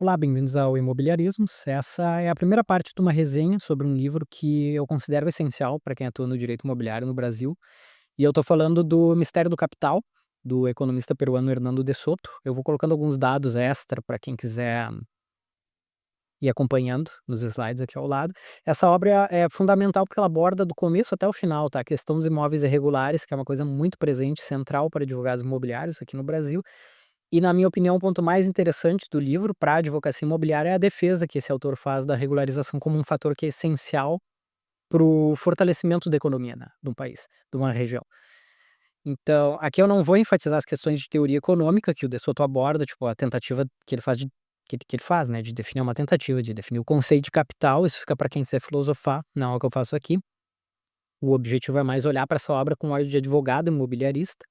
Olá, bem-vindos ao Imobiliarismos. Essa é a primeira parte de uma resenha sobre um livro que eu considero essencial para quem atua no direito imobiliário no Brasil. E eu estou falando do Mistério do Capital, do economista peruano Hernando de Soto. Eu vou colocando alguns dados extra para quem quiser ir acompanhando nos slides aqui ao lado. Essa obra é fundamental porque ela aborda do começo até o final, tá? A questão dos imóveis irregulares, que é uma coisa muito presente, central para advogados imobiliários aqui no Brasil. E, na minha opinião, o ponto mais interessante do livro para a advocacia imobiliária é a defesa que esse autor faz da regularização como um fator que é essencial para o fortalecimento da economia, né, de um país, de uma região. Então, aqui eu não vou enfatizar as questões de teoria econômica que o De Soto aborda, tipo, a tentativa que ele faz que ele faz, né, de definir uma tentativa de definir o conceito de capital. Isso fica para quem quiser filosofar, não é o que eu faço aqui. O objetivo é mais olhar para essa obra com olhos de advogado imobiliarista.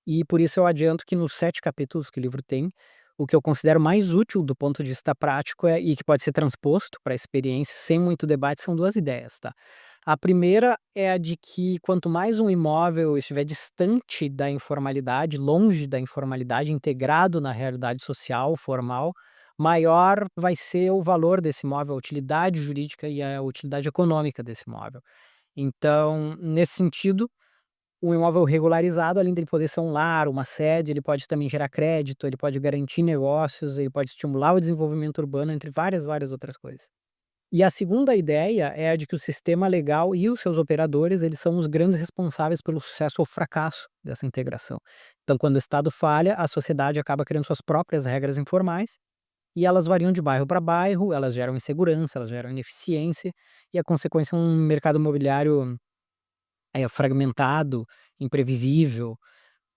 E por isso eu adianto que nos 7 capítulos que o livro tem, o que eu considero mais útil do ponto de vista prático e que pode ser transposto para a experiência sem muito debate, são 2 ideias, tá. A primeira é a de que quanto mais um imóvel estiver distante da informalidade, longe da informalidade, integrado na realidade social, formal, maior vai ser o valor desse imóvel, a utilidade jurídica e a utilidade econômica desse imóvel. Então, nesse sentido, o imóvel regularizado, além dele poder ser um lar, uma sede, ele pode também gerar crédito, ele pode garantir negócios, ele pode estimular o desenvolvimento urbano, entre várias outras coisas. E a segunda ideia é a de que o sistema legal e os seus operadores, eles são os grandes responsáveis pelo sucesso ou fracasso dessa integração. Então, quando o Estado falha, a sociedade acaba criando suas próprias regras informais, e elas variam de bairro para bairro, elas geram insegurança, elas geram ineficiência, e a consequência é um mercado imobiliário fragmentado, imprevisível,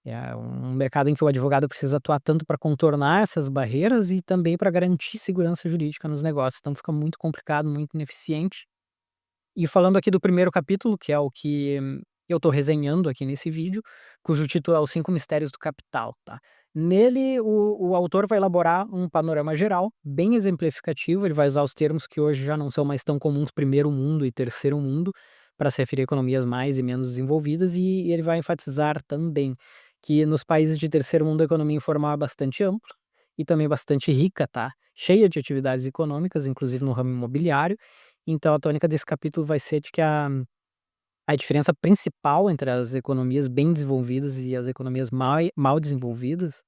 é um mercado em que o advogado precisa atuar tanto para contornar essas barreiras e também para garantir segurança jurídica nos negócios, então fica muito complicado, muito ineficiente. E falando aqui do primeiro capítulo, que é o que eu estou resenhando aqui nesse vídeo, cujo título é Os 5 Mistérios do Capital, tá. Nele, o autor vai elaborar um panorama geral, bem exemplificativo. Ele vai usar os termos que hoje já não são mais tão comuns, primeiro mundo e terceiro mundo, para se referir a economias mais e menos desenvolvidas, e ele vai enfatizar também que nos países de terceiro mundo a economia informal é bastante ampla e também bastante rica, tá, cheia de atividades econômicas, inclusive no ramo imobiliário. Então a tônica desse capítulo vai ser de que a diferença principal entre as economias bem desenvolvidas e as economias mal desenvolvidas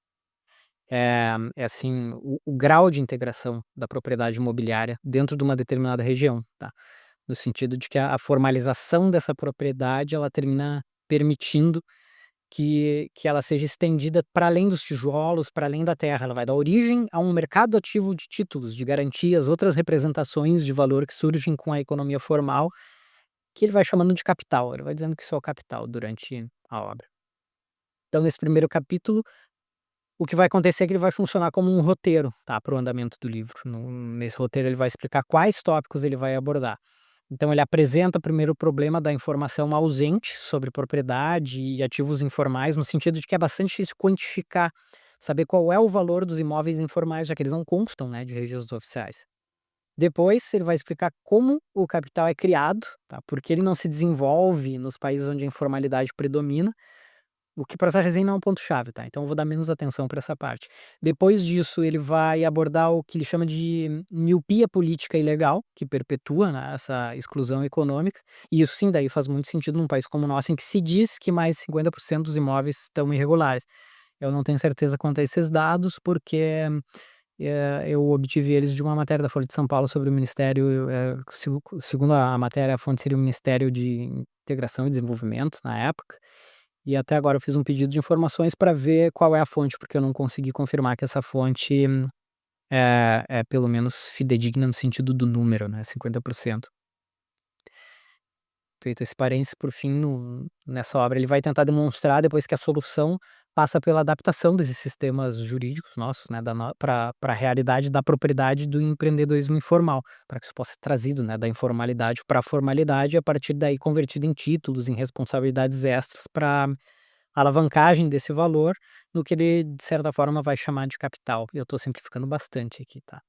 é assim, o grau de integração da propriedade imobiliária dentro de uma determinada região, tá. No sentido de que a formalização dessa propriedade, ela termina permitindo que ela seja estendida para além dos tijolos, para além da terra. Ela vai dar origem a um mercado ativo de títulos, de garantias, outras representações de valor que surgem com a economia formal, que ele vai chamando de capital. Ele vai dizendo que isso é o capital durante a obra. Então, nesse primeiro capítulo, o que vai acontecer é que ele vai funcionar como um roteiro, tá, para o andamento do livro. Nesse roteiro ele vai explicar quais tópicos ele vai abordar. Então ele apresenta primeiro o problema da informação ausente sobre propriedade e ativos informais, no sentido de que é bastante difícil quantificar, saber qual é o valor dos imóveis informais, já que eles não constam, né, de registros oficiais. Depois ele vai explicar como o capital é criado, tá, porque ele não se desenvolve nos países onde a informalidade predomina, o que para essa resenha não é um ponto chave, tá, então eu vou dar menos atenção para essa parte. Depois disso, ele vai abordar o que ele chama de miopia política e legal, que perpetua, né, essa exclusão econômica, e isso sim, daí faz muito sentido num país como o nosso, em que se diz que mais 50% dos imóveis estão irregulares. Eu não tenho certeza quanto a esses dados, porque, eu obtive eles de uma matéria da Folha de São Paulo sobre o Ministério, segundo a matéria, a fonte seria o Ministério de Integração e Desenvolvimento, na época, e até agora eu fiz um pedido de informações para ver qual é a fonte, porque eu não consegui confirmar que essa fonte é pelo menos fidedigna no sentido do número, né, 50%. Feito esse parênteses, por fim, nessa obra ele vai tentar demonstrar depois que a solução passa pela adaptação desses sistemas jurídicos nossos, né, para a realidade da propriedade do empreendedorismo informal, para que isso possa ser trazido, né, da informalidade para a formalidade e a partir daí convertido em títulos, em responsabilidades extras para alavancagem desse valor no que ele, de certa forma, vai chamar de capital. Eu estou simplificando bastante aqui, tá?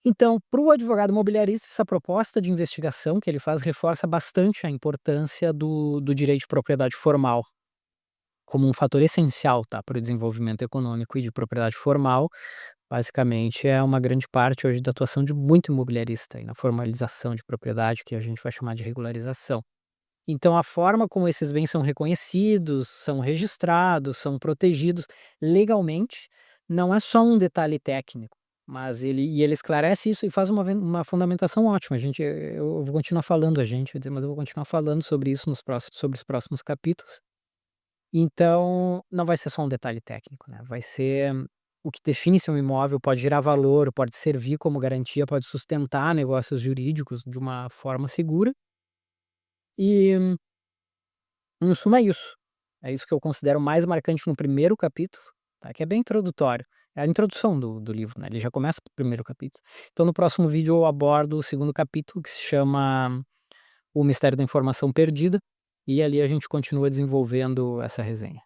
Então, para o advogado imobiliarista, essa proposta de investigação que ele faz reforça bastante a importância do direito de propriedade formal como um fator essencial, tá, para o desenvolvimento econômico e de propriedade formal, Basicamente é uma grande parte hoje da atuação de muito imobiliarista aí na formalização de propriedade, que a gente vai chamar de regularização. Então a forma como esses bens são reconhecidos, são registrados, são protegidos legalmente, não é só um detalhe técnico, mas ele esclarece isso e faz uma fundamentação ótima. Eu vou continuar falando eu ia dizer, mas eu vou continuar falando sobre isso sobre os próximos capítulos. Então, não vai ser só um detalhe técnico, né, vai ser o que define se um imóvel pode gerar valor, pode servir como garantia, pode sustentar negócios jurídicos de uma forma segura. E, em suma, é isso. É isso que eu considero mais marcante no primeiro capítulo, tá, que é bem introdutório. É a introdução do livro, né, ele já começa pelo primeiro capítulo. Então no próximo vídeo eu abordo o segundo capítulo, que se chama O Mistério da Informação Perdida, e ali a gente continua desenvolvendo essa resenha.